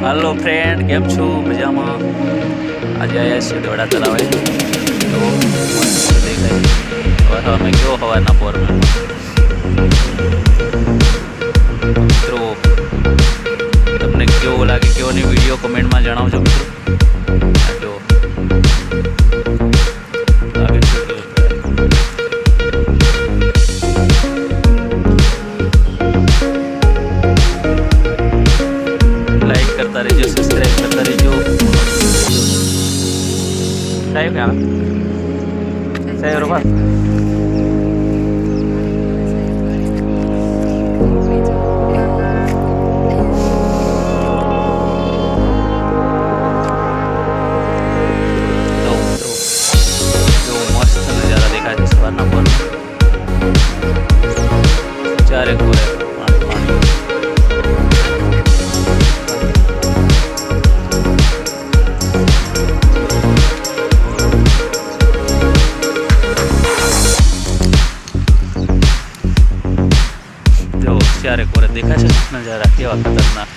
hello friend केम छू मजामा आज आया छे दौड़ा तलावे तो मस्त देखाय और हमें क्यों हवाना पोर में મિત્રો તમને કેવો લાગે કેવો ની વિડીયો કમેન્ટમાં જણાવજો મિત્રો જો લાગે લાઈક કરતા રહેજો સબસ્ક્રાઇબ કરતા રહેજો સાહેબ क्या સાહેબ રોબા चारे कोरे जो चारे कोरे देखा है नजारा केवा खतरनाक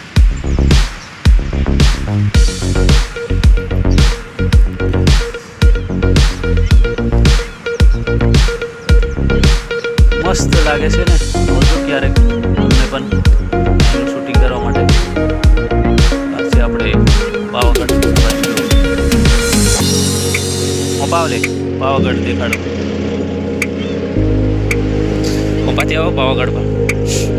मस्त लागे છે ને તો ક્યારેક અમને પણ શૂટિંગ કરવા માટે આજે આપણે પાવાગઢ પાવાગઢ દેખાડો પાવાગઢ પર